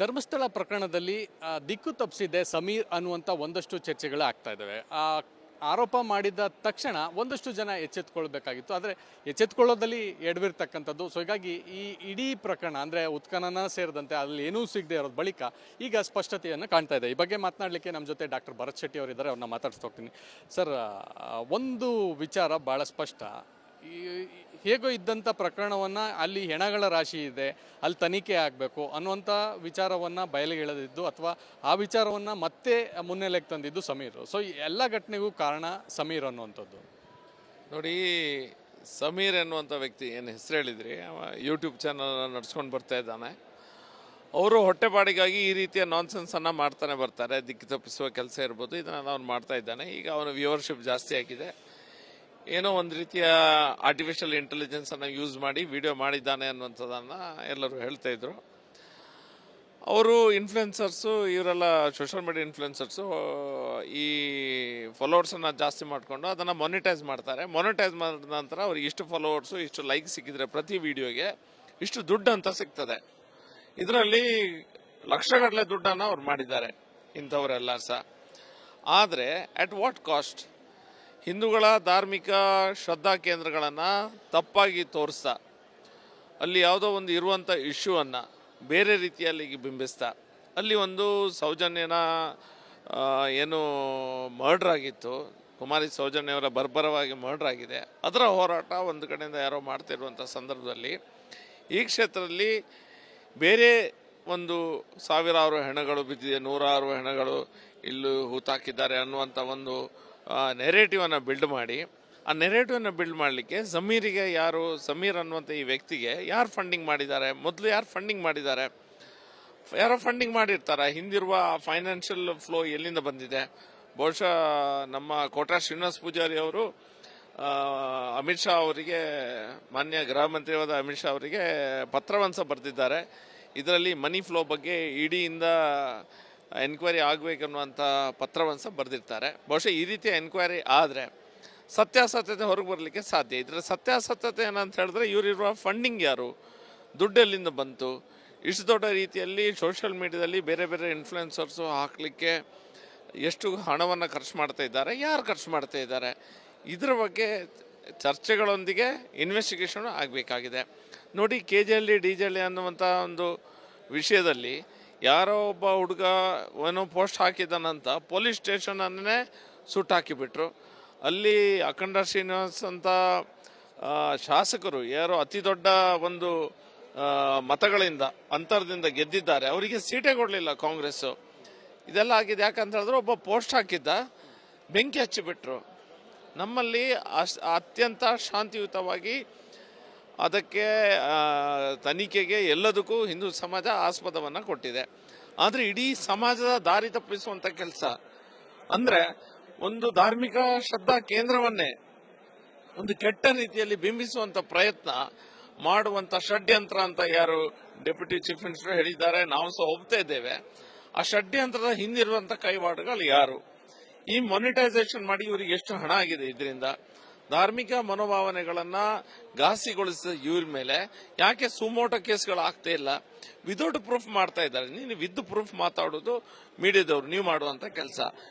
ಧರ್ಮಸ್ಥಳ ಪ್ರಕರಣದಲ್ಲಿ ದಿಕ್ಕು ತಪ್ಪಿಸಿದೆ ಸಮೀರ್ ಅನ್ನುವಂಥ ಒಂದಷ್ಟು ಚರ್ಚೆಗಳು ಆಗ್ತಾ ಇದ್ದಾವೆ. ಆರೋಪ ಮಾಡಿದ ತಕ್ಷಣ ಒಂದಷ್ಟು ಜನ ಎಚ್ಚೆತ್ಕೊಳ್ಬೇಕಾಗಿತ್ತು, ಆದರೆ ಎಚ್ಚೆತ್ಕೊಳ್ಳೋದಲ್ಲಿ ಎಡವಿರ್ತಕ್ಕಂಥದ್ದು. ಸೊ ಹೀಗಾಗಿ ಈ ಇಡೀ ಪ್ರಕರಣ ಅಂದರೆ ಉತ್ಖನನ ಸೇರಿದಂತೆ ಅಲ್ಲಿ ಏನೂ ಸಿಗದೆ ಇರೋದು ಬಳಿಕ ಈಗ ಸ್ಪಷ್ಟತೆಯನ್ನು ಕಾಣ್ತಾ ಇದೆ. ಈ ಬಗ್ಗೆ ಮಾತನಾಡಲಿಕ್ಕೆ ನಮ್ಮ ಜೊತೆ ಡಾಕ್ಟರ್ ಭರತ್ ಶೆಟ್ಟಿ ಅವರಿದ್ದಾರೆ, ಅವ್ರನ್ನ ಮಾತಾಡ್ಸ್ತಾ ಹೋಗ್ತೀನಿ. ಸರ್, ಒಂದು ವಿಚಾರ ಭಾಳ ಸ್ಪಷ್ಟ. ಹೇಗೋ ಇದ್ದಂಥ ಪ್ರಕರಣವನ್ನು ಅಲ್ಲಿ ಹೆಣಗಳ ರಾಶಿ ಇದೆ, ಅಲ್ಲಿ ತನಿಖೆ ಆಗಬೇಕು ಅನ್ನುವಂಥ ವಿಚಾರವನ್ನು ಬಯಲಿಗೆ ಎಳೆದಿದ್ದು ಅಥವಾ ಆ ವಿಚಾರವನ್ನು ಮತ್ತೆ ಮುನ್ನೆಲೆಗೆ ತಂದಿದ್ದು ಸಮೀರ್. ಸೊ ಎಲ್ಲ ಘಟನೆಗೂ ಕಾರಣ ಸಮೀರ್ ಅನ್ನುವಂಥದ್ದು. ನೋಡಿ, ಸಮೀರ್ ಎನ್ನುವಂಥ ವ್ಯಕ್ತಿ ಏನು ಹೆಸರು ಹೇಳಿದ್ರಿ, ಯೂಟ್ಯೂಬ್ ಚಾನಲ್ ನಡ್ಸ್ಕೊಂಡು ಬರ್ತಾ ಇದ್ದಾನೆ. ಅವರು ಹೊಟ್ಟೆಪಾಡಿಗಾಗಿ ಈ ರೀತಿಯ ನಾನ್ಸೆನ್ಸನ್ನು ಮಾಡ್ತಾನೆ ಬರ್ತಾರೆ. ದಿಕ್ಕು ತಪ್ಪಿಸುವ ಕೆಲಸ ಇರ್ಬೋದು, ಇದನ್ನು ಅವ್ನು ಮಾಡ್ತಾ ಇದ್ದಾನೆ. ಈಗ ಅವನ ವ್ಯೂವರ್ಶಿಪ್ ಜಾಸ್ತಿ ಆಗಿದೆ. ಏನೋ ಒಂದು ರೀತಿಯ ಆರ್ಟಿಫಿಷಿಯಲ್ ಇಂಟೆಲಿಜೆನ್ಸ್ ಅನ್ನು ಯೂಸ್ ಮಾಡಿ ವಿಡಿಯೋ ಮಾಡಿದ್ದಾನೆ ಅನ್ನುವಂಥದ್ದನ್ನು ಎಲ್ಲರೂ ಹೇಳ್ತಾ ಇದ್ರು. ಅವರು ಇನ್ಫ್ಲುಯೆನ್ಸರ್ಸು, ಇವರೆಲ್ಲ ಸೋಷಿಯಲ್ ಮೀಡಿಯಾ ಇನ್ಫ್ಲುಯೆನ್ಸರ್ಸು ಈ ಫಾಲೋವರ್ಸನ್ನು ಜಾಸ್ತಿ ಮಾಡಿಕೊಂಡು ಅದನ್ನು ಮೊನಿಟೈಸ್ ಮಾಡ್ತಾರೆ. ಮೊನಿಟೈಸ್ ಮಾಡಿದ ನಂತರ ಅವ್ರಿಗೆ ಇಷ್ಟು ಫಾಲೋವರ್ಸು, ಇಷ್ಟು ಲೈಕ್ ಸಿಕ್ಕಿದ್ರೆ ಪ್ರತಿ ವಿಡಿಯೋಗೆ ಇಷ್ಟು ದುಡ್ಡು ಅಂತ ಸಿಗ್ತದೆ. ಇದರಲ್ಲಿ ಲಕ್ಷಗಟ್ಟಲೆ ದುಡ್ಡನ್ನು ಅವ್ರು ಮಾಡಿದ್ದಾರೆ ಇಂಥವರೆಲ್ಲ ಸಹ. ಆದರೆ ಅಟ್ ವಾಟ್ ಕಾಸ್ಟ್? ಹಿಂದೂಗಳ ಧಾರ್ಮಿಕ ಶ್ರದ್ಧಾ ಕೇಂದ್ರಗಳನ್ನು ತಪ್ಪಾಗಿ ತೋರಿಸ್ತಾ, ಅಲ್ಲಿ ಯಾವುದೋ ಒಂದು ಇರುವಂಥ ಇಶ್ಯೂವನ್ನು ಬೇರೆ ರೀತಿಯಲ್ಲಿ ಬಿಂಬಿಸ್ತಾ, ಅಲ್ಲಿ ಒಂದು ಸೌಜನ್ಯನ ಏನು ಮರ್ಡರ್ ಆಗಿತ್ತು, ಕುಮಾರಿ ಸೌಜನ್ಯವರ ಬರ್ಬರವಾಗಿ ಮರ್ಡರ್ ಆಗಿದೆ. ಅದರ ಹೋರಾಟ ಒಂದು ಕಡೆಯಿಂದ ಯಾರೋ ಮಾಡ್ತಿರುವಂಥ ಸಂದರ್ಭದಲ್ಲಿ ಈ ಕ್ಷೇತ್ರದಲ್ಲಿ ಬೇರೆ ಒಂದು ಸಾವಿರಾರು ಹೆಣಗಳು ಬಿದ್ದಿದೆ, ನೂರಾರು ಹೆಣಗಳು ಇಲ್ಲೂ ಹೂತಾಕಿದ್ದಾರೆ ಅನ್ನುವಂಥ ಒಂದು ನೆರೇಟಿವನ್ನು ಬಿಲ್ಡ್ ಮಾಡಿ, ಆ ನೆರೇಟಿವನ್ನು ಬಿಲ್ಡ್ ಮಾಡಲಿಕ್ಕೆ ಸಮೀರ್ ಅನ್ನುವಂಥ ಈ ವ್ಯಕ್ತಿಗೆ ಯಾರು ಫಂಡಿಂಗ್ ಮಾಡಿದ್ದಾರೆ? ಮೊದಲು ಯಾರು ಫಂಡಿಂಗ್ ಮಾಡಿದ್ದಾರೆ? ಯಾರೋ ಫಂಡಿಂಗ್ ಮಾಡಿರ್ತಾರೆ. ಹಿಂದಿರುವ ಫೈನಾನ್ಷಿಯಲ್ ಫ್ಲೋ ಎಲ್ಲಿಂದ ಬಂದಿದೆ? ಬಹುಶಃ ನಮ್ಮ ಕೋಟಾ ಶ್ರೀನಿವಾಸ ಪೂಜಾರಿ ಅವರು ಅಮಿತ್ ಶಾ ಅವರಿಗೆ, ಮಾನ್ಯ ಗೃಹ ಮಂತ್ರಿಯಾದ ಅಮಿತ್ ಶಾ ಅವರಿಗೆ ಪತ್ರವನ್ನು ಸಹ ಬರೆದಿದ್ದಾರೆ. ಇದರಲ್ಲಿ ಮನಿ ಫ್ಲೋ ಬಗ್ಗೆ ಇಡಿಯಿಂದ ಎನ್ಕ್ವೈರಿ ಆಗಬೇಕನ್ನುವಂಥ ಪತ್ರವನ್ನು ಸಹ ಬರೆದಿರ್ತಾರೆ. ಬಹುಶಃ ಈ ರೀತಿಯ ಎನ್ಕ್ವೈರಿ ಆದರೆ ಸತ್ಯಾಸತ್ಯತೆ ಹೊರಗೆ ಬರಲಿಕ್ಕೆ ಸಾಧ್ಯ. ಇದರ ಸತ್ಯಾಸತ್ಯತೆ ಏನಂತ ಹೇಳಿದ್ರೆ, ಇವರಿರುವ ಫಂಡಿಂಗ್ ಯಾರು, ದುಡ್ಡೆಲ್ಲಿಂದ ಬಂತು, ಇಷ್ಟು ದೊಡ್ಡ ರೀತಿಯಲ್ಲಿ ಸೋಷಿಯಲ್ ಮೀಡಿಯಾದಲ್ಲಿ ಬೇರೆ ಬೇರೆ ಇನ್ಫ್ಲುಯೆನ್ಸರ್ಸು ಹಾಕಲಿಕ್ಕೆ ಎಷ್ಟು ಹಣವನ್ನು ಖರ್ಚು ಮಾಡ್ತಾ ಇದ್ದಾರೆ, ಯಾರು ಖರ್ಚು ಮಾಡ್ತಾ ಇದ್ದಾರೆ, ಇದರ ಬಗ್ಗೆ ಚರ್ಚೆಗಳೊಂದಿಗೆ ಇನ್ವೆಸ್ಟಿಗೇಷನ್ ಆಗಬೇಕಾಗಿದೆ. ನೋಡಿ, KJL DJL ಅನ್ನುವಂಥ ಒಂದು ವಿಷಯದಲ್ಲಿ ಯಾರೋ ಒಬ್ಬ ಹುಡುಗ ಏನೋ ಪೋಸ್ಟ್ ಹಾಕಿದ್ದಾನಂತ ಪೊಲೀಸ್ ಸ್ಟೇಷನನ್ನೇ ಸುಟ್ಟಾಕಿಬಿಟ್ರು. ಅಲ್ಲಿ ಅಖಂಡ ಶ್ರೀನಿವಾಸ್ ಅಂತ ಶಾಸಕರು ಯಾರೋ ಅತಿ ದೊಡ್ಡ ಒಂದು ಮತಗಳಿಂದ ಅಂತರದಿಂದ ಗೆದ್ದಿದ್ದಾರೆ, ಅವರಿಗೆ ಸೀಟೇ ಕೊಡಲಿಲ್ಲ ಕಾಂಗ್ರೆಸ್ಸು. ಇದೆಲ್ಲ ಆಗಿದೆ ಯಾಕಂತ ಹೇಳಿದ್ರೆ ಒಬ್ಬ ಪೋಸ್ಟ್ ಹಾಕಿದ್ದ, ಬೆಂಕಿ ಹಚ್ಚಿಬಿಟ್ರು. ನಮ್ಮಲ್ಲಿ ಅತ್ಯಂತ ಶಾಂತಿಯುತವಾಗಿ ಅದಕ್ಕೆ ತನಿಖೆಗೆ ಎಲ್ಲದಕ್ಕೂ ಹಿಂದೂ ಸಮಾಜ ಆಸ್ಪದವನ್ನು ಕೊಟ್ಟಿದೆ. ಆದರೆ ಇಡೀ ಸಮಾಜದ ದಾರಿ ತಪ್ಪಿಸುವಂಥ ಕೆಲಸ ಅಂದರೆ, ಒಂದು ಧಾರ್ಮಿಕ ಶ್ರದ್ಧಾ ಕೇಂದ್ರವನ್ನೇ ಒಂದು ಕೆಟ್ಟ ರೀತಿಯಲ್ಲಿ ಬಿಂಬಿಸುವಂಥ ಪ್ರಯತ್ನ ಮಾಡುವಂಥ ಷಡ್ಯಂತ್ರ ಅಂತ ಯಾರು ಡೆಪ್ಯೂಟಿ ಚೀಫ್ ಮಿನಿಸ್ಟರ್ ಹೇಳಿದ್ದಾರೆ, ನಾವು ಸಹ ಒಪ್ತಾ ಇದ್ದೇವೆ. ಆ ಷಡ್ಯಂತ್ರದ ಹಿಂದಿರುವಂಥ ಕೈವಾಡುಗಳು ಯಾರು? ಈ ಮಾನಿಟೈಸೇಷನ್ ಮಾಡಿ ಇವರಿಗೆ ಎಷ್ಟು ಹಣ ಆಗಿದೆ? ಇದರಿಂದ ಧಾರ್ಮಿಕ ಮನೋಭಾವನೆಗಳನ್ನ ಘಾಸಿಗೊಳಿಸಿದ ಇವ್ರ ಮೇಲೆ ಯಾಕೆ ಸುಮೋಟೋ ಕೇಸ್ಗಳು ಆಗ್ತಾ ಇಲ್ಲ? ವಿದೌಟ್ ಪ್ರೂಫ್ ಮಾಡ್ತಾ ಇದ್ದಾರೆ. ನೀನು ವಿತ್ ಪ್ರೂಫ್ ಮಾತಾಡೋದು ಮೀಡಿಯಾದವ್ರು ನೀವು ಮಾಡುವಂತ ಕೆಲಸ.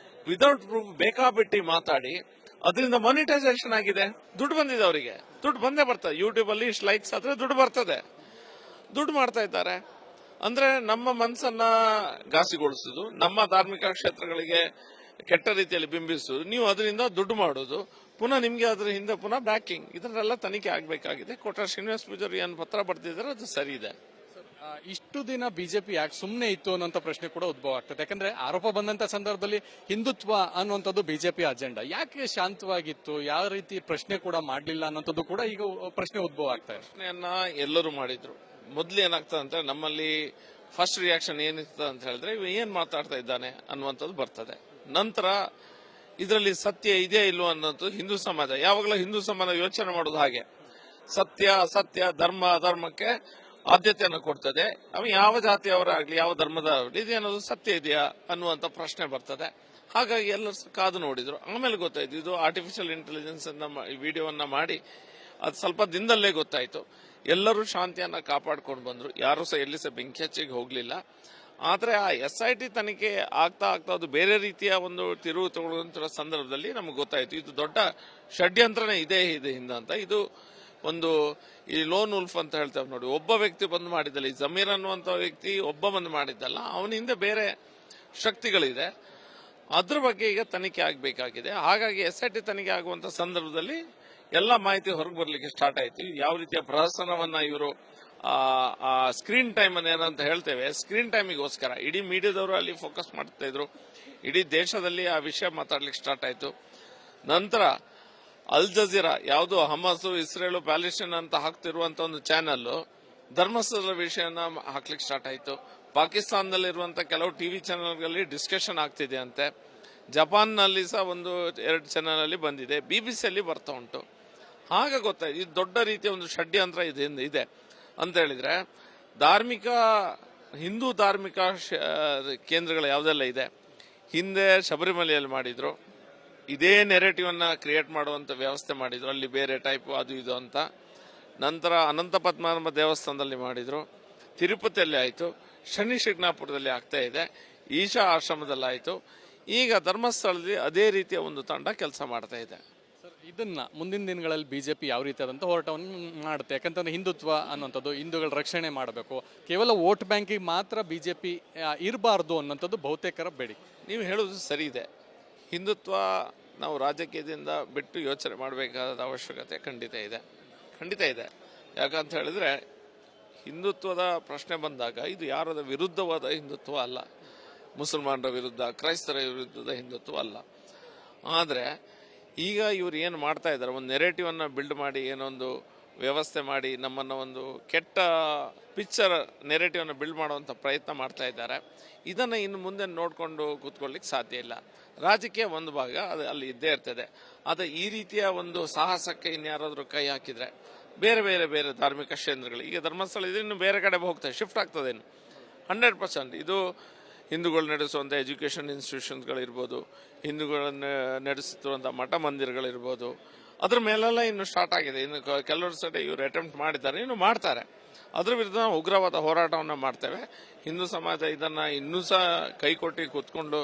ವಿದೌಟ್ ಪ್ರೂಫ್ ಬೇಕಾಬಿಟ್ಟಿ ಮಾತಾಡಿ ಅದರಿಂದ ಮಾನಿಟೈಸೇಷನ್ ಆಗಿದೆ, ದುಡ್ಡು ಬಂದಿದೆ ಅವರಿಗೆ. ದುಡ್ಡು ಬಂದೇ ಬರ್ತದೆ. ಯೂಟ್ಯೂಬ್ ಅಲ್ಲಿ ಇಷ್ಟು ಲೈಕ್ಸ್ ಆದ್ರೆ ದುಡ್ಡು ಬರ್ತದೆ. ದುಡ್ಡು ಮಾಡ್ತಾ ಇದ್ದಾರೆ ಅಂದ್ರೆ ನಮ್ಮ ಮನಸ್ಸನ್ನ ಘಾಸಿಗೊಳಿಸುದು, ನಮ್ಮ ಧಾರ್ಮಿಕ ಕ್ಷೇತ್ರಗಳಿಗೆ ಕೆಟ್ಟ ರೀತಿಯಲ್ಲಿ ಬಿಂಬಿಸುವುದು, ನೀವು ಅದರಿಂದ ದುಡ್ಡು ಮಾಡೋದು, ಪುನಃ ನಿಮ್ಗೆ ಅದರ ಹಿಂದೆ ಪುನಃ ಬ್ಯಾಕಿಂಗ್, ಇದನ್ನೆಲ್ಲ ತನಿಖೆ ಆಗಬೇಕಾಗಿದೆ. ಕೋಟಾ ಶ್ರೀನಿವಾಸ ಪೂಜಾರಿ ಏನು ಪತ್ರ ಬರೆದಿದ್ದಾರೆ ಅದು ಸರಿ ಇದೆ. ಇಷ್ಟು ದಿನ ಬಿಜೆಪಿ ಯಾಕೆ ಸುಮ್ಮನೆ ಇತ್ತು ಅನ್ನೋಂಥ ಪ್ರಶ್ನೆ ಕೂಡ ಉದ್ಭವ ಆಗ್ತದೆ. ಯಾಕಂದ್ರೆ ಆರೋಪ ಬಂದಂತ ಸಂದರ್ಭದಲ್ಲಿ ಹಿಂದುತ್ವ ಅನ್ನುವಂಥದ್ದು ಬಿಜೆಪಿ ಅಜೆಂಡಾ, ಯಾಕೆ ಶಾಂತವಾಗಿತ್ತು, ಯಾವ ರೀತಿ ಪ್ರಶ್ನೆ ಕೂಡ ಮಾಡಲಿಲ್ಲ ಅನ್ನೋಂಥದ್ದು ಕೂಡ ಈಗ ಪ್ರಶ್ನೆ ಉದ್ಭವ ಆಗ್ತಾ ಇದೆ. ಪ್ರಶ್ನೆಯನ್ನ ಎಲ್ಲರೂ ಮಾಡಿದ್ರು. ಮೊದ್ಲು ಏನಾಗ್ತದೆ ಅಂತ ನಮ್ಮಲ್ಲಿ ಫಸ್ಟ್ ರಿಯಾಕ್ಷನ್ ಏನಿರ್ತದೆ ಅಂತ ಹೇಳಿದ್ರೆ, ಏನ್ ಮಾತಾಡ್ತಾ ಇದ್ದಾನೆ ಅನ್ನುವಂಥದ್ದು ಬರ್ತದೆ. ನಂತರ ಇದರಲ್ಲಿ ಸತ್ಯ ಇದೆಯಾ ಇಲ್ವೋ ಅನ್ನೋದು ಹಿಂದೂ ಸಮಾಜ, ಯಾವಾಗಲೂ ಹಿಂದೂ ಸಮಾಜ ಯೋಚನೆ ಮಾಡೋದು ಹಾಗೆ, ಸತ್ಯ ಅಸತ್ಯ, ಧರ್ಮ ಅಧರ್ಮಕ್ಕೆ ಆದ್ಯತೆಯನ್ನು ಕೊಡ್ತದೆ. ನಾವು ಯಾವ ಜಾತಿಯವರಾಗ್ಲಿ ಯಾವ ಧರ್ಮದವರಾಗ್ಲಿ ಇದೇನದು ಸತ್ಯ ಇದೆಯಾ ಅನ್ನುವಂಥ ಪ್ರಶ್ನೆ ಬರ್ತದೆ. ಹಾಗಾಗಿ ಎಲ್ಲರೂ ಕಾದು ನೋಡಿದ್ರು. ಆಮೇಲೆ ಗೊತ್ತಾಯ್ತು ಇದು ಆರ್ಟಿಫಿಷಿಯಲ್ ಇಂಟೆಲಿಜೆನ್ಸ್ ವಿಡಿಯೋವನ್ನ ಮಾಡಿ ಅದು ಸ್ವಲ್ಪ ದಿನದಲ್ಲೇ ಗೊತ್ತಾಯ್ತು. ಎಲ್ಲರೂ ಶಾಂತಿಯನ್ನ ಕಾಪಾಡ್ಕೊಂಡು ಬಂದ್ರು, ಯಾರು ಸಹ ಎಲ್ಲಿ ಸಹ ಬೆಂಕಿ ಹಚ್ಚಿಗೆ ಹೋಗ್ಲಿಲ್ಲ. ಆದರೆ ಆ SIT ತನಿಖೆ ಆಗ್ತಾ ಅದು ಬೇರೆ ರೀತಿಯ ಒಂದು ತಿರುವು ತಗೊಳ್ಳುವಂಥ ಸಂದರ್ಭದಲ್ಲಿ ನಮಗೆ ಗೊತ್ತಾಯಿತು ಇದು ದೊಡ್ಡ ಷಡ್ಯಂತ್ರನೇ ಇದೆ ಹಿಂದೆ ಅಂತ. ಇದು ಒಂದು ಈ ಲೋನ್ ಉಲ್ಫ್ ಅಂತ ಹೇಳ್ತೇವೆ ನೋಡಿ, ಒಬ್ಬ ವ್ಯಕ್ತಿ ಬಂದು ಮಾಡಿದ್ದಲ್ಲ, ಈ ಜಮೀರ್ ಅನ್ನುವಂಥ ವ್ಯಕ್ತಿ ಒಬ್ಬ ಬಂದು ಮಾಡಿದ್ದಲ್ಲ, ಅವನ ಹಿಂದೆ ಬೇರೆ ಶಕ್ತಿಗಳಿದೆ. ಅದ್ರ ಬಗ್ಗೆ ಈಗ ತನಿಖೆ ಆಗಬೇಕಾಗಿದೆ. ಹಾಗಾಗಿ SIT ತನಿಖೆ ಆಗುವಂತ ಸಂದರ್ಭದಲ್ಲಿ ಎಲ್ಲ ಮಾಹಿತಿ ಹೊರಗೆ ಬರ್ಲಿಕ್ಕೆ ಸ್ಟಾರ್ಟ್ ಆಯ್ತು. ಯಾವ ರೀತಿಯ ಪ್ರಹಸನವನ್ನ ಇವರು ಸ್ಕ್ರೀನ್ ಟೈಮ್ ಅನ್ನ ಏನಂತ ಹೇಳ್ತೇವೆ, ಸ್ಕ್ರೀನ್ ಟೈಮಿಗೋಸ್ಕರ ಇಡೀ ಮೀಡಿಯಾದವರು ಅಲ್ಲಿ ಫೋಕಸ್ ಮಾಡ್ತಾ ಇದ್ರು. ಇಡೀ ದೇಶದಲ್ಲಿ ಆ ವಿಷಯ ಮಾತಾಡ್ಲಿಕ್ಕೆ ಸ್ಟಾರ್ಟ್ ಆಯ್ತು. ನಂತರ ಅಲ್ ಜಜೀರಾ, ಯಾವುದು ಹಮಾಸ್, ಇಸ್ರೇಲ್, ಪ್ಯಾಲೆಸ್ಟೈನ್ ಅಂತ ಹಾಕ್ತಿರುವಂತ ಒಂದು ಚಾನೆಲ್ ಧರ್ಮಸ್ಥಳದ ವಿಷಯನ ಹಾಕ್ಲಿಕ್ಕೆ ಸ್ಟಾರ್ಟ್ ಆಯ್ತು. ಪಾಕಿಸ್ತಾನದಲ್ಲಿರುವಂತಹ ಕೆಲವು ಟಿವಿ ಚಾನೆಲ್ಗಳಲ್ಲಿ ಡಿಸ್ಕಷನ್ ಆಗ್ತಿದೆ ಅಂತೆ. ಜಪಾನ್ನಲ್ಲಿ ಸಹ 1-2 ಚಾನೆಲ್ ಅಲ್ಲಿ ಬಂದಿದೆ, BBC ಅಲ್ಲಿ ಬರ್ತಾ ಉಂಟು. ಹಾಗೆ ಗೊತ್ತಾಯ್ತು ಇದು ದೊಡ್ಡ ರೀತಿಯ ಒಂದು ಷಡ್ಯಂತ್ರ ಇದೆ ಅಂತ ಹೇಳಿದ್ರೆ, ಹಿಂದೂ ಧಾರ್ಮಿಕ ಕೇಂದ್ರಗಳು ಯಾವುದೆಲ್ಲ ಇದೆ, ಹಿಂದೆ ಶಬರಿಮಲೆಯಲ್ಲಿ ಮಾಡಿದ್ರು, ಇದೇ ನೆರೆಟಿವ್ ಅನ್ನ ಕ್ರಿಯೇಟ್ ಮಾಡುವಂತ ವ್ಯವಸ್ಥೆ ಮಾಡಿದ್ರು, ಅಲ್ಲಿ ಬೇರೆ ಟೈಪ್ ಅದು ಇದು ಅಂತ. ನಂತರ ಅನಂತ ಪದ್ಮನಾಭ ದೇವಸ್ಥಾನದಲ್ಲಿ ಮಾಡಿದ್ರು, ತಿರುಪತಿಯಲ್ಲಿ ಆಯಿತು, ಶನಿ ಶಿಗ್ನಾಪುರದಲ್ಲಿ ಆಗ್ತಾ ಇದೆ, ಈಶಾ ಆಶ್ರಮದಲ್ಲಿ ಆಯಿತು. ಈಗ ಧರ್ಮಸ್ಥಳದಲ್ಲಿ ಅದೇ ರೀತಿಯ ಒಂದು ತಂಡ ಕೆಲಸ ಮಾಡ್ತಾ ಇದೆ. ಸರ್, ಇದನ್ನ ಮುಂದಿನ ದಿನಗಳಲ್ಲಿ ಬಿಜೆಪಿ ಯಾವ ರೀತಿಯಾದಂಥ ಹೋರಾಟವನ್ನು ಮಾಡುತ್ತೆ? ಯಾಕಂತಂದ್ರೆ ಹಿಂದುತ್ವ ಅನ್ನುವಂಥದ್ದು, ಹಿಂದೂಗಳ ರಕ್ಷಣೆ ಮಾಡಬೇಕು, ಕೇವಲ ವೋಟ್ ಬ್ಯಾಂಕಿಗೆ ಮಾತ್ರ ಬಿಜೆಪಿ ಇರಬಾರ್ದು ಅನ್ನೋಂಥದ್ದು ಬಹುತೇಕರ ಬೇಡಿಕೆ. ನೀವು ಹೇಳೋದು ಸರಿ ಇದೆ. ಹಿಂದುತ್ವ ನಾವು ರಾಜಕೀಯದಿಂದ ಬಿಟ್ಟು ಯೋಚನೆ ಮಾಡಬೇಕಾದ ಅವಶ್ಯಕತೆ ಖಂಡಿತ ಇದೆ. ಯಾಕಂತ ಹೇಳಿದ್ರೆ ಹಿಂದುತ್ವದ ಪ್ರಶ್ನೆ ಬಂದಾಗ ಇದು ಯಾರದ ವಿರುದ್ಧವಾದ ಹಿಂದುತ್ವ ಅಲ್ಲ, ಮುಸಲ್ಮಾನರ ವಿರುದ್ಧ, ಕ್ರೈಸ್ತರ ವಿರುದ್ಧದ ಹಿಂದುತ್ವ ಅಲ್ಲ. ಆದರೆ ಈಗ ಇವರು ಏನು ಮಾಡ್ತಾ ಇದ್ದಾರೆ, ಒಂದು ನೆರೇಟಿವ್ ಅನ್ನ ಬಿಲ್ಡ್ ಮಾಡಿ, ಏನೊಂದು ವ್ಯವಸ್ಥೆ ಮಾಡಿ, ನಮ್ಮನ್ನು ಒಂದು ಕೆಟ್ಟ ಪಿಕ್ಚರ್ ನೆರೇಟಿವ್ ಅನ್ನು ಬಿಲ್ಡ್ ಮಾಡುವಂಥ ಪ್ರಯತ್ನ ಮಾಡ್ತಾ ಇದ್ದಾರೆ. ಇದನ್ನು ಇನ್ನು ಮುಂದೆ ನೋಡಿಕೊಂಡು ಕೂತ್ಕೊಳ್ಳಿಕ್ಕೆ ಸಾಧ್ಯ ಇಲ್ಲ. ರಾಜಕೀಯ ಒಂದು ಭಾಗ ಅದು ಅಲ್ಲಿ ಇದ್ದೇ ಇರ್ತದೆ. ಆದರೆ ಈ ರೀತಿಯ ಒಂದು ಸಾಹಸಕ್ಕೆ ಇನ್ಯಾರಾದರೂ ಕೈ ಹಾಕಿದ್ರೆ ಬೇರೆ ಧಾರ್ಮಿಕ ಕೇಂದ್ರಗಳು, ಈಗ ಧರ್ಮಸ್ಥಳ ಇದೆ, ಇನ್ನು ಬೇರೆ ಕಡೆ ಹೋಗ್ತದೆ, ಶಿಫ್ಟ್ ಆಗ್ತದೆ 100%. ಇದು ಹಿಂದೂಗಳು ನಡೆಸುವಂಥ ಎಜುಕೇಷನ್ ಇನ್ಸ್ಟಿಟ್ಯೂಷನ್ಸ್ಗಳಿರ್ಬೋದು, ಹಿಂದೂಗಳನ್ನು ನಡೆಸುತ್ತಿರುವಂಥ ಮಠ ಮಂದಿರಗಳಿರ್ಬೋದು, ಅದ್ರ ಮೇಲೆಲ್ಲ ಇನ್ನು ಸ್ಟಾರ್ಟ್ ಆಗಿದೆ. ಇನ್ನು ಕೆಲವರು ಸರಿ ಇವರು ಅಟೆಂಪ್ಟ್ ಮಾಡಿದ್ದಾರೆ, ಇನ್ನು ಮಾಡ್ತಾರೆ. ಅದ್ರ ವಿರುದ್ಧ ನಾವು ಉಗ್ರವಾದ ಹೋರಾಟವನ್ನು ಮಾಡ್ತೇವೆ. ಹಿಂದೂ ಸಮಾಜ ಇದನ್ನು ಇನ್ನೂ ಸಹ ಕೈಕೊಟ್ಟು ಕೂತ್ಕೊಂಡು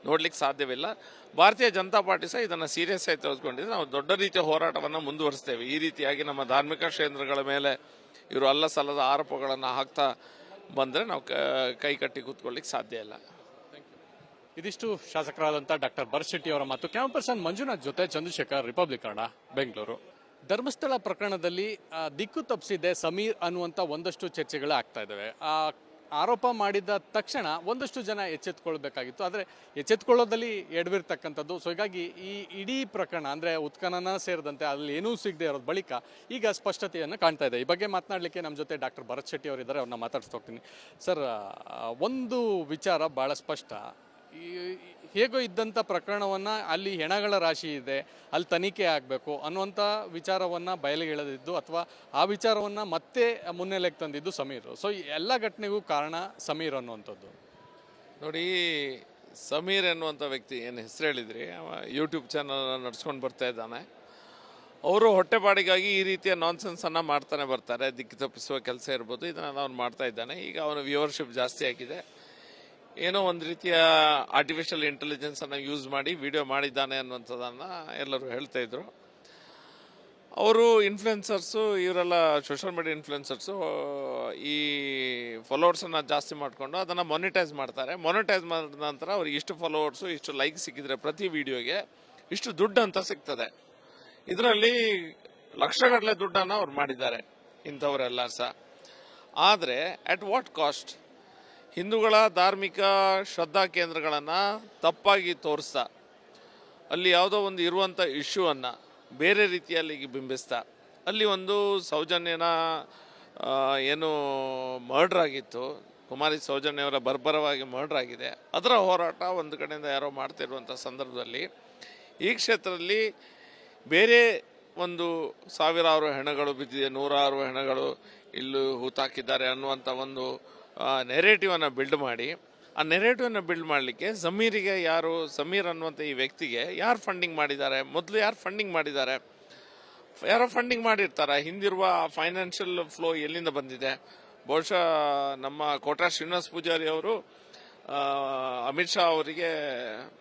ನೋಡ್ಲಿಕ್ಕೆ ಸಾಧ್ಯವಿಲ್ಲ. ಭಾರತೀಯ ಜನತಾ ಪಾರ್ಟಿ ಸಹ ಇದನ್ನು ಸೀರಿಯಸ್ ಆಗಿ ತೆಗೆದುಕೊಂಡಿದೆ. ನಾವು ದೊಡ್ಡ ರೀತಿಯ ಹೋರಾಟವನ್ನು ಮುಂದುವರಿಸ್ತೇವೆ. ಈ ರೀತಿಯಾಗಿ ನಮ್ಮ ಧಾರ್ಮಿಕ ಕೇಂದ್ರಗಳ ಮೇಲೆ ಇವರು ಅಲ್ಲ ಸಲ್ಲದ ಆರೋಪಗಳನ್ನು ಹಾಕ್ತಾ ಬಂದರೆ ನಾವು ಕೈ ಕಟ್ಟಿ ಕೂತ್ಕೊಳ್ಳಿಕ್ಕೆ ಸಾಧ್ಯ ಇಲ್ಲ. ಇದಿಷ್ಟು ಶಾಸಕರಾದಂಥ ಡಾಕ್ಟರ್ ಭರತ್ ಶೆಟ್ಟಿ ಅವರ ಮಾತು. ಕ್ಯಾಮರಾ ಪರ್ಸನ್ ಮಂಜುನಾಥ್ ಜೊತೆ ಚಂದ್ರಶೇಖರ್, ರಿಪಬ್ಲಿಕ್ ಕನ್ನಡ, ಬೆಂಗಳೂರು. ಧರ್ಮಸ್ಥಳ ಪ್ರಕರಣದಲ್ಲಿ ದಿಕ್ಕು ತಪ್ಪಿಸಿದೆ ಸಮೀರ್ ಅನ್ನುವಂಥ ಒಂದಷ್ಟು ಚರ್ಚೆಗಳು ಆಗ್ತಾ ಇದ್ದಾವೆ. ಆರೋಪ ಮಾಡಿದ ತಕ್ಷಣ ಒಂದಷ್ಟು ಜನ ಎಚ್ಚೆತ್ಕೊಳ್ಬೇಕಾಗಿತ್ತು, ಆದರೆ ಎಚ್ಚೆತ್ಕೊಳ್ಳೋದಲ್ಲಿ ಎಡವಿರ್ತಕ್ಕಂಥದ್ದು. ಸೊ ಹೀಗಾಗಿ ಈ ಇಡೀ ಪ್ರಕರಣ ಅಂದರೆ ಉತ್ಖನನ ಸೇರಿದಂತೆ ಅಲ್ಲಿ ಏನೂ ಸಿಗದೆ ಇರೋದು ಬಳಿಕ ಈಗ ಸ್ಪಷ್ಟತೆಯನ್ನು ಕಾಣ್ತಾ ಇದೆ. ಈ ಬಗ್ಗೆ ಮಾತನಾಡಲಿಕ್ಕೆ ನಮ್ಮ ಜೊತೆ ಡಾಕ್ಟರ್ ಭರತ್ ಶೆಟ್ಟಿ ಅವರಿದ್ದಾರೆ, ಅವ್ರನ್ನ ಮಾತಾಡ್ಸ್ತಾ ಹೋಗ್ತೀನಿ. ಸರ್, ಒಂದು ವಿಚಾರ ಭಾಳ ಸ್ಪಷ್ಟ, ಹೇಗೋ ಇದ್ದಂಥ ಪ್ರಕರಣವನ್ನು ಅಲ್ಲಿ ಹೆಣಗಳ ರಾಶಿ ಇದೆ, ಅಲ್ಲಿ ತನಿಖೆ ಆಗಬೇಕು ಅನ್ನುವಂಥ ವಿಚಾರವನ್ನು ಬಯಲಿಗೆ ಎಳೆದಿದ್ದು ಅಥವಾ ಆ ವಿಚಾರವನ್ನು ಮತ್ತೆ ಮುನ್ನೆಲೆಗೆ ತಂದಿದ್ದು ಸಮೀರ್. ಸೊ ಈ ಎಲ್ಲ ಘಟನೆಗೂ ಕಾರಣ ಸಮೀರ್ ಅನ್ನುವಂಥದ್ದು. ನೋಡಿ, ಸಮೀರ್ ಎನ್ನುವಂಥ ವ್ಯಕ್ತಿ ಏನು ಹೆಸರು ಹೇಳಿದ್ರಿ, ಯೂಟ್ಯೂಬ್ ಚಾನಲ್ ನಡ್ಸ್ಕೊಂಡು ಬರ್ತಾ ಇದ್ದಾನೆ. ಅವರು ಹೊಟ್ಟೆಪಾಡಿಗಾಗಿ ಈ ರೀತಿಯ ನಾನ್ಸೆನ್ಸನ್ನು ಮಾಡ್ತಾನೆ ಬರ್ತಾರೆ. ದಿಕ್ಕು ತಪ್ಪಿಸುವ ಕೆಲಸ ಇರ್ಬೋದು, ಇದನ್ನು ಅವನು ಮಾಡ್ತಾ ಇದ್ದಾನೆ. ಈಗ ಅವನ ವ್ಯೂವರ್ಶಿಪ್ ಜಾಸ್ತಿ ಆಗಿದೆ. ಏನೋ ಒಂದು ರೀತಿಯ ಆರ್ಟಿಫಿಷಿಯಲ್ ಇಂಟೆಲಿಜೆನ್ಸ್ ಅನ್ನು ಯೂಸ್ ಮಾಡಿ ವಿಡಿಯೋ ಮಾಡಿದ್ದಾನೆ ಅನ್ನುವಂಥದ್ದನ್ನ ಎಲ್ಲರೂ ಹೇಳ್ತಾ ಇದ್ರು. ಅವರು ಇನ್ಫ್ಲುಯೆನ್ಸರ್ಸು, ಇವರೆಲ್ಲ ಸೋಷಿಯಲ್ ಮೀಡಿಯಾ ಇನ್ಫ್ಲುಯೆನ್ಸರ್ಸು ಈ ಫಾಲೋವರ್ಸನ್ನು ಜಾಸ್ತಿ ಮಾಡಿಕೊಂಡು ಅದನ್ನು ಮೊನಿಟೈಸ್ ಮಾಡ್ತಾರೆ. ಮೊನಿಟೈಸ್ ಮಾಡಿದ ನಂತರ ಅವ್ರಿಗೆ ಇಷ್ಟು ಫಾಲೋವರ್ಸು, ಇಷ್ಟು ಲೈಕ್ ಸಿಕ್ಕಿದ್ರೆ ಪ್ರತಿ ವಿಡಿಯೋಗೆ ಇಷ್ಟು ದುಡ್ಡು ಅಂತ ಸಿಗ್ತದೆ. ಇದರಲ್ಲಿ ಲಕ್ಷಗಟ್ಟಲೆ ದುಡ್ಡನ್ನು ಅವ್ರು ಮಾಡಿದ್ದಾರೆ ಇಂಥವರೆಲ್ಲ ಸಹ. ಆದರೆ ಅಟ್ ವಾಟ್ ಕಾಸ್ಟ್? ಹಿಂದೂಗಳ ಧಾರ್ಮಿಕ ಶ್ರದ್ಧಾ ಕೇಂದ್ರಗಳನ್ನು ತಪ್ಪಾಗಿ ತೋರಿಸ್ತಾ, ಅಲ್ಲಿ ಯಾವುದೋ ಒಂದು ಇರುವಂಥ ಇಶ್ಯೂವನ್ನು ಬೇರೆ ರೀತಿಯಲ್ಲಿ ಬಿಂಬಿಸ್ತಾ, ಅಲ್ಲಿ ಒಂದು ಸೌಜನ್ಯನ ಏನು ಮರ್ಡರ್ ಆಗಿತ್ತು, ಕುಮಾರಿ ಸೌಜನ್ಯವರ ಬರ್ಬರವಾಗಿ ಮರ್ಡರ್ ಆಗಿದೆ, ಅದರ ಹೋರಾಟ ಒಂದು ಕಡೆಯಿಂದ ಯಾರೋ ಮಾಡ್ತಿರುವಂಥ ಸಂದರ್ಭದಲ್ಲಿ ಈ ಕ್ಷೇತ್ರದಲ್ಲಿ ಬೇರೆ ಒಂದು ಸಾವಿರಾರು ಹೆಣಗಳು ಬಿದ್ದಿದೆ, ನೂರಾರು ಹೆಣಗಳು ಇಲ್ಲೂ ಹೂತಾಕಿದ್ದಾರೆ ಅನ್ನುವಂಥ ಒಂದು ನೆರೇಟಿವನ್ನು ಬಿಲ್ಡ್ ಮಾಡಿ, ಆ ನೆರೇಟಿವನ್ನು ಬಿಲ್ಡ್ ಮಾಡಲಿಕ್ಕೆ ಸಮೀರ್ ಅನ್ನುವಂಥ ಈ ವ್ಯಕ್ತಿಗೆ ಯಾರು ಫಂಡಿಂಗ್ ಮಾಡಿದ್ದಾರೆ? ಮೊದಲು ಯಾರು ಫಂಡಿಂಗ್ ಮಾಡಿದ್ದಾರೆ? ಯಾರೋ ಫಂಡಿಂಗ್ ಮಾಡಿರ್ತಾರೆ. ಹಿಂದಿರುವ ಫೈನಾನ್ಷಿಯಲ್ ಫ್ಲೋ ಎಲ್ಲಿಂದ ಬಂದಿದೆ? ಬಹುಶಃ ನಮ್ಮ ಕೋಟಾ ಶ್ರೀನಿವಾಸ ಪೂಜಾರಿ ಅವರು ಅಮಿತ್ ಶಾ ಅವರಿಗೆ,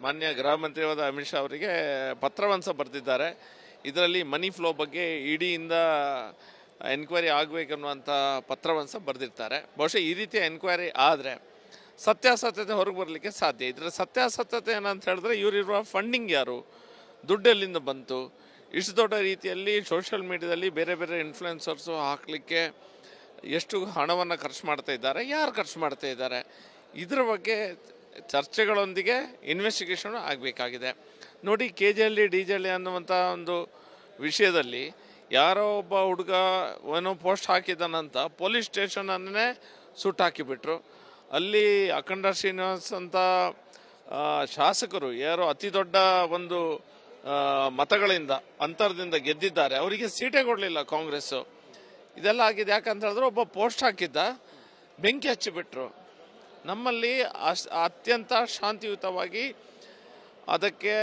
ಮಾನ್ಯ ಗೃಹ ಮಂತ್ರಿಯಾದ ಅಮಿತ್ ಶಾ ಅವರಿಗೆ ಪತ್ರವನ್ನು ಸಹ ಬರೆದಿದ್ದಾರೆ. ಇದರಲ್ಲಿ ಮನಿ ಫ್ಲೋ ಬಗ್ಗೆ ಇಡಿಯಿಂದ ಎನ್ಕ್ವೈರಿ ಆಗಬೇಕನ್ನುವಂಥ ಪತ್ರವನ್ನು ಸಹ ಬರೆದಿರ್ತಾರೆ. ಬಹುಶಃ ಈ ರೀತಿಯ ಎನ್ಕ್ವೈರಿ ಆದರೆ ಸತ್ಯಾಸತ್ಯತೆ ಹೊರಗೆ ಬರಲಿಕ್ಕೆ ಸಾಧ್ಯ. ಇದರ ಸತ್ಯಾಸತ್ಯತೆ ಏನಂತ ಹೇಳಿದ್ರೆ, ಇವರಿರುವ ಫಂಡಿಂಗ್ ಯಾರು, ದುಡ್ಡು ಎಲ್ಲಿಂದ ಬಂತು, ಇಷ್ಟು ದೊಡ್ಡ ರೀತಿಯಲ್ಲಿ ಸೋಷಿಯಲ್ ಮೀಡಿಯಾದಲ್ಲಿ ಬೇರೆ ಬೇರೆ ಇನ್ಫ್ಲುಯೆನ್ಸರ್ಸು ಹಾಕಲಿಕ್ಕೆ ಎಷ್ಟು ಹಣವನ್ನು ಖರ್ಚು ಮಾಡ್ತಾ ಇದ್ದಾರೆ, ಯಾರು ಖರ್ಚು ಮಾಡ್ತಾ ಇದ್ದಾರೆ, ಇದರ ಬಗ್ಗೆ ಚರ್ಚೆಗಳೊಂದಿಗೆ ಇನ್ವೆಸ್ಟಿಗೇಷನ್ ಆಗಬೇಕಾಗಿದೆ. ನೋಡಿ, KJL DJL ಅನ್ನುವಂಥ ಒಂದು ವಿಷಯದಲ್ಲಿ ಯಾರೋ ಒಬ್ಬ ಹುಡುಗ ಏನೋ ಪೋಸ್ಟ್ ಹಾಕಿದ್ದಾನಂತ ಪೊಲೀಸ್ ಸ್ಟೇಷನನ್ನೇ ಸುಟ್ಟಾಕಿಬಿಟ್ರು. ಅಲ್ಲಿ ಅಖಂಡ ಶ್ರೀನಿವಾಸ್ ಅಂತ ಶಾಸಕರು ಯಾರೋ ಅತಿ ದೊಡ್ಡ ಒಂದು ಮತಗಳಿಂದ ಅಂತರದಿಂದ ಗೆದ್ದಿದ್ದಾರೆ, ಅವರಿಗೆ ಸೀಟೇ ಕೊಡಲಿಲ್ಲ ಕಾಂಗ್ರೆಸ್ಸು. ಇದೆಲ್ಲ ಆಗಿದೆ ಯಾಕಂತ ಹೇಳಿದ್ರೆ ಒಬ್ಬ ಪೋಸ್ಟ್ ಹಾಕಿದ್ದ, ಬೆಂಕಿ ಹಚ್ಚಿಬಿಟ್ರು. ನಮ್ಮಲ್ಲಿ ಅತ್ಯಂತ ಶಾಂತಿಯುತವಾಗಿ ಅದಕ್ಕೆ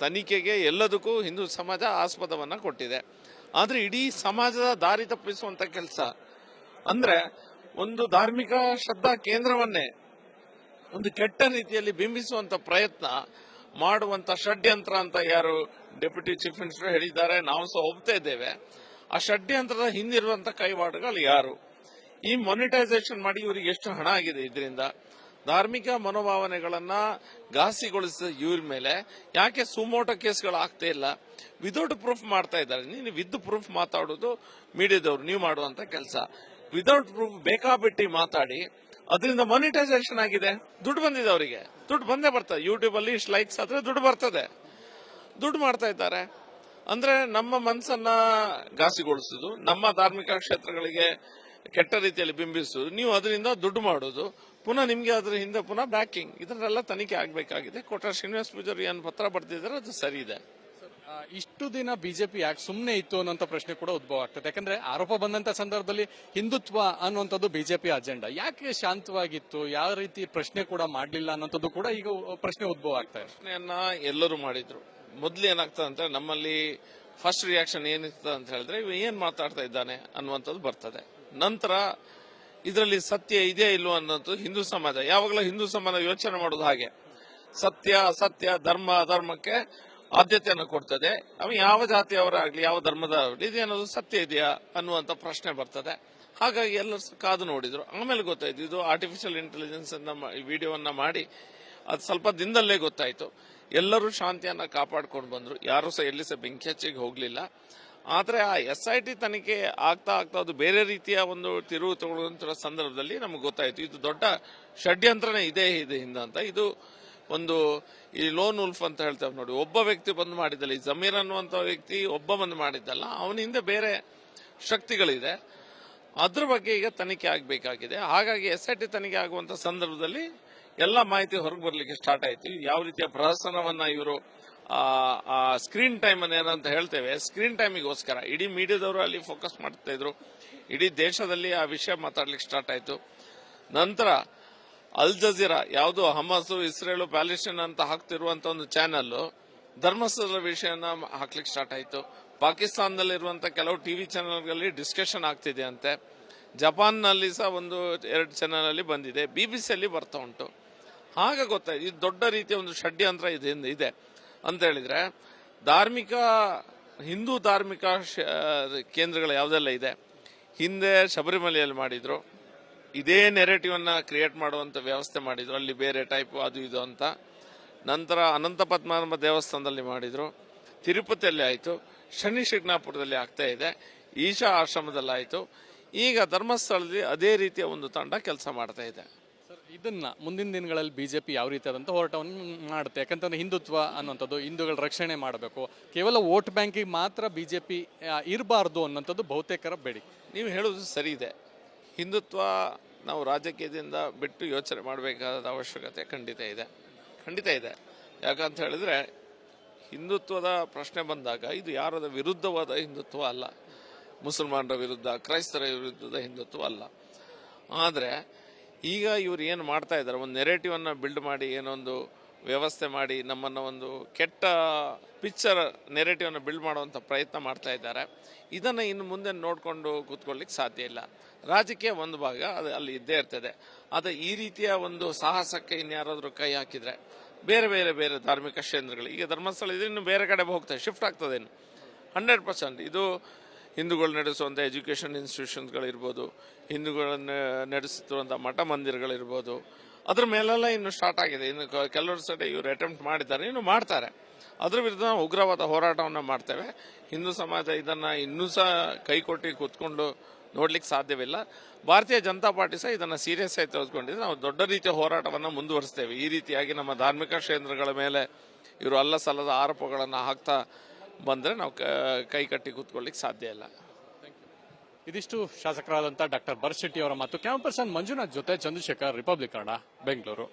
ತನಿಖೆಗೆ ಎಲ್ಲದಕ್ಕೂ ಹಿಂದೂ ಸಮಾಜ ಆಸ್ಪದವನ್ನು ಕೊಟ್ಟಿದೆ. ಆದರೆ ಇಡೀ ಸಮಾಜದ ದಾರಿ ತಪ್ಪಿಸುವಂಥ ಕೆಲಸ, ಅಂದರೆ ಒಂದು ಧಾರ್ಮಿಕ ಶ್ರದ್ಧಾ ಕೇಂದ್ರವನ್ನೇ ಒಂದು ಕೆಟ್ಟ ರೀತಿಯಲ್ಲಿ ಬಿಂಬಿಸುವಂಥ ಪ್ರಯತ್ನ ಮಾಡುವಂಥ ಷಡ್ಯಂತ್ರ ಅಂತ ಯಾರು ಡೆಪ್ಯೂಟಿ ಚೀಫ್ ಮಿನಿಸ್ಟರ್ ಹೇಳಿದ್ದಾರೆ, ನಾವು ಸಹ ಒಪ್ತಾ ಇದ್ದೇವೆ. ಆ ಷಡ್ಯಂತ್ರದ ಹಿಂದಿರುವಂಥ ಕೈವಾಡಗಳು ಯಾರು? ಈ ಮಾನಿಟೈಸೇಷನ್ ಮಾಡಿ ಇವರಿಗೆ ಎಷ್ಟು ಹಣ ಆಗಿದೆ, ಇದರಿಂದ ಧಾರ್ಮಿಕ ಮನೋಭಾವನೆಗಳನ್ನ ಘಾಸಿಗೊಳಿಸಿದ ಇವ್ರ ಮೇಲೆ ಯಾಕೆ ಸುಮೋಟೋ ಕೇಸ್ಗಳು ಆಗ್ತಾ ಇಲ್ಲ? ವಿದೌಟ್ ಪ್ರೂಫ್ ಮಾಡ್ತಾ ಇದ್ದಾರೆ. ನೀನು ವಿತ್ ಪ್ರೂಫ್ ಮಾತಾಡೋದು ಮೀಡಿಯಾದವ್ರು ನೀವು ಮಾಡುವಂತ ಕೆಲಸ. ವಿದೌಟ್ ಪ್ರೂಫ್ ಬೇಕಾಬಿಟ್ಟಿ ಮಾತಾಡಿ ಅದರಿಂದ ಮಾನಿಟೈಸೇಷನ್ ಆಗಿದೆ, ದುಡ್ಡು ಬಂದಿದೆ ಅವರಿಗೆ, ದುಡ್ಡು ಬಂದೇ ಬರ್ತದೆ. ಯೂಟ್ಯೂಬ್ ಅಲ್ಲಿ ಇಷ್ಟು ಲೈಕ್ಸ್ ಆದ್ರೆ ದುಡ್ಡು ಬರ್ತದೆ, ದುಡ್ಡು ಮಾಡ್ತಾ ಇದ್ದಾರೆ. ಅಂದ್ರೆ ನಮ್ಮ ಮನಸ್ಸನ್ನ ಘಾಸಿಗೊಳಿಸುದು, ನಮ್ಮ ಧಾರ್ಮಿಕ ಕ್ಷೇತ್ರಗಳಿಗೆ ಕೆಟ್ಟ ರೀತಿಯಲ್ಲಿ ಬಿಂಬಿಸುವುದು, ನೀವು ಅದರಿಂದ ದುಡ್ಡು ಮಾಡೋದು, ಪುನಃ ನಿಮ್ಗೆ ಅದರ ಹಿಂದೆ ಪುನಃ ಬ್ಯಾಕಿಂಗ್, ಇದನ್ನೆಲ್ಲ ತನಿಖೆ ಆಗಬೇಕಾಗಿದೆ. ಕೋಟಾ ಶ್ರೀನಿವಾಸ ಪೂಜಾರಿ ಏನು ಪತ್ರ ಬರ್ತಿದ್ದಾರೆ ಅದು ಸರಿ ಇದೆ. ಇಷ್ಟು ದಿನ ಬಿಜೆಪಿ ಯಾಕೆ ಸುಮ್ಮನೆ ಇತ್ತು ಅನ್ನೋಂಥ ಪ್ರಶ್ನೆ ಕೂಡ ಉದ್ಭವ ಆಗ್ತದೆ. ಯಾಕಂದ್ರೆ ಆರೋಪ ಬಂದಂತ ಸಂದರ್ಭದಲ್ಲಿ ಹಿಂದುತ್ವ ಅನ್ನುವಂಥದ್ದು ಬಿಜೆಪಿ ಅಜೆಂಡಾ, ಯಾಕೆ ಶಾಂತವಾಗಿತ್ತು, ಯಾವ ರೀತಿ ಪ್ರಶ್ನೆ ಕೂಡ ಮಾಡಲಿಲ್ಲ ಅನ್ನೋಂಥದ್ದು ಕೂಡ ಈಗ ಪ್ರಶ್ನೆ ಉದ್ಭವ ಆಗ್ತಾ ಇದೆ. ಪ್ರಶ್ನೆಯನ್ನ ಎಲ್ಲರೂ ಮಾಡಿದ್ರು. ಮೊದ್ಲು ಏನಾಗ್ತದೆ ಅಂತ ನಮ್ಮಲ್ಲಿ ಫಸ್ಟ್ ರಿಯಾಕ್ಷನ್ ಏನಿರ್ತದೆ ಅಂತ ಹೇಳಿದ್ರೆ, ಇವ ಏನ್ ಮಾತಾಡ್ತಾ ಇದ್ದಾನೆ ಅನ್ನುವಂಥದ್ದು ಬರ್ತದೆ. ನಂತರ ಇದರಲ್ಲಿ ಸತ್ಯ ಇದೆಯಾ ಇಲ್ವೋ ಅನ್ನೋದು ಹಿಂದೂ ಸಮಾಜ, ಯಾವಾಗಲೂ ಹಿಂದೂ ಸಮಾಜ ಯೋಚನೆ ಮಾಡೋದು ಹಾಗೆ, ಸತ್ಯ ಅಸತ್ಯ, ಧರ್ಮ ಅಧರ್ಮಕ್ಕೆ ಆದ್ಯತೆಯನ್ನು ಕೊಡ್ತದೆ. ಅವ ಯಾವ ಜಾತಿಯವರಾಗ್ಲಿ ಯಾವ ಧರ್ಮದವರಾಗ್ಲಿ ಇದೇನದು ಸತ್ಯ ಇದೆಯಾ ಅನ್ನುವಂತ ಪ್ರಶ್ನೆ ಬರ್ತದೆ. ಹಾಗಾಗಿ ಎಲ್ಲರೂ ಕಾದು ನೋಡಿದ್ರು. ಆಮೇಲೆ ಗೊತ್ತಾಯ್ತು ಇದು ಆರ್ಟಿಫಿಷಿಯಲ್ ಇಂಟೆಲಿಜೆನ್ಸ್ ವಿಡಿಯೋವನ್ನ ಮಾಡಿ ಅದು ಸ್ವಲ್ಪ ದಿನದಲ್ಲೇ ಗೊತ್ತಾಯ್ತು. ಎಲ್ಲರೂ ಶಾಂತಿಯನ್ನ ಕಾಪಾಡ್ಕೊಂಡು ಬಂದ್ರು, ಯಾರು ಸಹ ಎಲ್ಲಿ ಸಹ ಬೆಂಕಿ ಹಚ್ಚಿಗೆ ಹೋಗ್ಲಿಲ್ಲ. ಆದ್ರೆ ಆ SIT ತನಿಖೆ ಆಗ್ತಾ ಅದು ಬೇರೆ ರೀತಿಯ ಒಂದು ತಿರುವು ತಗೊಳ್ಳುವಂತ ಸಂದರ್ಭದಲ್ಲಿ ನಮ್ಗೆ ಗೊತ್ತಾಯ್ತು ಇದು ದೊಡ್ಡ ಷಡ್ಯಂತ್ರನೇ ಇದೆ ಹಿಂದೆ ಅಂತ. ಇದು ಒಂದು ಈ ಲೋನ್ ಉಲ್ಫ್ ಅಂತ ಹೇಳ್ತೇವೆ ನೋಡಿ, ಒಬ್ಬ ವ್ಯಕ್ತಿ ಬಂದು ಮಾಡಿದ್ದಲ್ಲ, ಈ ಜಮೀರ್ ಅನ್ನುವಂತ ವ್ಯಕ್ತಿ ಒಬ್ಬ ಬಂದು ಮಾಡಿದ್ದಲ್ಲ, ಅವನ ಹಿಂದೆ ಬೇರೆ ಶಕ್ತಿಗಳಿದೆ. ಅದ್ರ ಬಗ್ಗೆ ಈಗ ತನಿಖೆ ಆಗಬೇಕಾಗಿದೆ. ಹಾಗಾಗಿ SIT ತನಿಖೆ ಆಗುವಂತ ಸಂದರ್ಭದಲ್ಲಿ ಎಲ್ಲ ಮಾಹಿತಿ ಹೊರಗೆ ಬರ್ಲಿಕ್ಕೆ ಸ್ಟಾರ್ಟ್ ಆಯ್ತು. ಯಾವ ರೀತಿಯ ಪ್ರಹಸನವನ್ನ ಇವರು ಆ ಸ್ಕ್ರೀನ್ ಟೈಮ್ ಅನ್ನ ಏನಂತ ಹೇಳ್ತೇವೆ, ಸ್ಕ್ರೀನ್ ಟೈಮಿಗೋಸ್ಕರ ಇಡೀ ಮೀಡಿಯಾದವರು ಅಲ್ಲಿ ಫೋಕಸ್ ಮಾಡ್ತಾ ಇದ್ರು. ಇಡೀ ದೇಶದಲ್ಲಿ ಆ ವಿಷಯ ಮಾತಾಡ್ಲಿಕ್ಕೆ ಸ್ಟಾರ್ಟ್ ಆಯ್ತು. ನಂತರ ಅಲ್ ಜಜೀರಾ, ಯಾವುದು ಹಮಾಸು ಇಸ್ರೇಲ್ ಪ್ಯಾಲೆಸ್ಟೈನ್ ಅಂತ ಹಾಕ್ತಿರುವಂತ ಒಂದು ಚಾನೆಲ್ ಧರ್ಮಸ್ಥಳದ ವಿಷಯನ ಹಾಕ್ಲಿಕ್ಕೆ ಸ್ಟಾರ್ಟ್ ಆಯ್ತು. ಪಾಕಿಸ್ತಾನದಲ್ಲಿರುವಂತ ಕೆಲವು ಟಿವಿ ಚಾನೆಲ್ಗಳಲ್ಲಿ ಡಿಸ್ಕಷನ್ ಆಗ್ತಿದೆ ಅಂತೆ. ಜಪಾನ್ನಲ್ಲಿ ಸಹ 1-2 ಚಾನೆಲ್ ಅಲ್ಲಿ ಬಂದಿದೆ, BBC ಅಲ್ಲಿ ಬರ್ತಾ ಉಂಟು. ಆಗ ಗೊತ್ತಾಯ್ತು ಇದು ದೊಡ್ಡ ರೀತಿಯ ಒಂದು ಷಡ್ಯಂತ್ರ ಇದೆ ಅಂತ ಹೇಳಿದ್ರೆ. ಹಿಂದೂ ಧಾರ್ಮಿಕ ಕೇಂದ್ರಗಳು ಯಾವುದೆಲ್ಲ ಇದೆ, ಹಿಂದೆ ಶಬರಿಮಲೆಯಲ್ಲಿ ಮಾಡಿದ್ರು, ಇದೇ ನೆರೆಟಿವ್ ಅನ್ನ ಕ್ರಿಯೇಟ್ ಮಾಡುವಂತ ವ್ಯವಸ್ಥೆ ಮಾಡಿದ್ರು, ಅಲ್ಲಿ ಬೇರೆ ಟೈಪ್ ಅದು ಇದು ಅಂತ. ನಂತರ ಅನಂತ ಪದ್ಮನಾಭ ದೇವಸ್ಥಾನದಲ್ಲಿ ಮಾಡಿದ್ರು, ತಿರುಪತಿಯಲ್ಲಿ ಆಯ್ತು, ಶನಿ ಶಿಗ್ನಾಪುರದಲ್ಲಿ ಆಗ್ತಾ ಇದೆ, ಈಶಾ ಆಶ್ರಮದಲ್ಲಿ ಆಯ್ತು, ಈಗ ಧರ್ಮಸ್ಥಳದಲ್ಲಿ ಅದೇ ರೀತಿಯ ಒಂದು ತಂಡ ಕೆಲಸ ಮಾಡ್ತಾ ಇದೆ. ಇದನ್ನ ಮುಂದಿನ ದಿನಗಳಲ್ಲಿ ಬಿಜೆಪಿ ಯಾವ ರೀತಿಯಾದಂಥ ಹೋರಾಟವನ್ನು ಮಾಡುತ್ತೆ? ಯಾಕಂತಂದ್ರೆ ಹಿಂದುತ್ವ ಅನ್ನುವಂಥದ್ದು, ಹಿಂದೂಗಳ ರಕ್ಷಣೆ ಮಾಡಬೇಕು, ಕೇವಲ ವೋಟ್ ಬ್ಯಾಂಕಿಗೆ ಮಾತ್ರ ಬಿಜೆಪಿ ಇರಬಾರ್ದು ಅನ್ನೋಂಥದ್ದು ಬಹುತೇಕರ ಬೇಡಿಕೆ. ನೀವು ಹೇಳೋದು ಸರಿ ಇದೆ. ಹಿಂದುತ್ವ ನಾವು ರಾಜಕೀಯದಿಂದ ಬಿಟ್ಟು ಯೋಚನೆ ಮಾಡಬೇಕಾದ ಅವಶ್ಯಕತೆ ಖಂಡಿತ ಇದೆ. ಯಾಕಂತ ಹೇಳಿದ್ರೆ ಹಿಂದುತ್ವದ ಪ್ರಶ್ನೆ ಬಂದಾಗ ಇದು ಯಾರದ ವಿರುದ್ಧವಾದ ಹಿಂದುತ್ವ ಅಲ್ಲ, ಮುಸಲ್ಮಾನರ ವಿರುದ್ಧ ಕ್ರೈಸ್ತರ ವಿರುದ್ಧದ ಹಿಂದುತ್ವ ಅಲ್ಲ. ಆದರೆ ಈಗ ಇವರು ಏನು ಮಾಡ್ತಾ ಇದ್ದಾರೆ, ಒಂದು ನೆರೇಟಿವ್ ಅನ್ನ ಬಿಲ್ಡ್ ಮಾಡಿ ಏನೊಂದು ವ್ಯವಸ್ಥೆ ಮಾಡಿ ನಮ್ಮನ್ನು ಒಂದು ಕೆಟ್ಟ ಪಿಕ್ಚರ್ ನೆರೆಟಿವನ್ನು ಬಿಲ್ಡ್ ಮಾಡುವಂಥ ಪ್ರಯತ್ನ ಮಾಡ್ತಾ ಇದ್ದಾರೆ. ಇದನ್ನು ಇನ್ನು ಮುಂದೆ ನೋಡಿಕೊಂಡು ಕೂತ್ಕೊಳ್ಳಿಕ್ಕೆ ಸಾಧ್ಯ ಇಲ್ಲ. ರಾಜಕೀಯ ಒಂದು ಭಾಗ ಅದು ಅಲ್ಲಿ ಇದ್ದೇ ಇರ್ತದೆ. ಆದರೆ ಈ ರೀತಿಯ ಒಂದು ಸಾಹಸಕ್ಕೆ ಇನ್ಯಾರಾದರೂ ಕೈ ಹಾಕಿದರೆ ಬೇರೆ ಬೇರೆ ಬೇರೆ ಧಾರ್ಮಿಕ ಕೇಂದ್ರಗಳು, ಈಗ ಧರ್ಮಸ್ಥಳ ಇದ್ರೆ ಇನ್ನು ಬೇರೆ ಕಡೆ ಹೋಗ್ತದೆ, ಶಿಫ್ಟ್ ಆಗ್ತದೇನು 100%. ಇದು ಹಿಂದೂಗಳು ನಡೆಸುವಂಥ ಎಜುಕೇಷನ್ ಇನ್ಸ್ಟಿಟ್ಯೂಷನ್ಸ್ಗಳಿರ್ಬೋದು, ಹಿಂದೂಗಳನ್ನು ನಡೆಸುತ್ತಿರುವಂಥ ಮಠ ಮಂದಿರಗಳಿರ್ಬೋದು, ಅದ್ರ ಮೇಲೆಲ್ಲ ಇನ್ನು ಸ್ಟಾರ್ಟ್ ಆಗಿದೆ. ಇನ್ನು ಕೆಲವರು ಸೈಡ್ ಇವರು ಅಟೆಂಪ್ಟ್ ಮಾಡಿದ್ದಾರೆ, ಇನ್ನು ಮಾಡ್ತಾರೆ. ಅದ್ರ ವಿರುದ್ಧ ನಾವು ಉಗ್ರವಾದ ಹೋರಾಟವನ್ನು ಮಾಡ್ತೇವೆ. ಹಿಂದೂ ಸಮಾಜ ಇದನ್ನು ಇನ್ನೂ ಸಹ ಕೈಕೊಟ್ಟು ಕೂತ್ಕೊಂಡು ನೋಡ್ಲಿಕ್ಕೆ ಸಾಧ್ಯವಿಲ್ಲ. ಭಾರತೀಯ ಜನತಾ ಪಾರ್ಟಿ ಸಹ ಇದನ್ನು ಸೀರಿಯಸ್ ಆಗಿ ತೆಗೆದುಕೊಂಡಿದೆ. ನಾವು ದೊಡ್ಡ ರೀತಿಯ ಹೋರಾಟವನ್ನು ಮುಂದುವರಿಸ್ತೇವೆ. ಈ ರೀತಿಯಾಗಿ ನಮ್ಮ ಧಾರ್ಮಿಕ ಕೇಂದ್ರಗಳ ಮೇಲೆ ಇವರು ಅಲ್ಲ ಸಲ್ಲದ ಆರೋಪಗಳನ್ನು ಹಾಕ್ತಾ ಬಂದರೆ ನಾವು ಕೈ ಕಟ್ಟಿ ಕೂತ್ಕೊಳ್ಳಿಕ್ಕೆ ಸಾಧ್ಯ ಇಲ್ಲ. ಇದಿಷ್ಟು ಶಾಸಕರಾದಂಥ ಡಾಕ್ಟರ್ ಭರತ್ ಶೆಟ್ಟಿ ಅವರ ಮಾತು. ಕ್ಯಾಮರಾ ಪರ್ಸನ್ ಮಂಜುನಾಥ್ ಜೊತೆ ಚಂದ್ರಶೇಖರ್, ರಿಪಬ್ಲಿಕ್ ಕನ್ನಡ, ಬೆಂಗಳೂರು.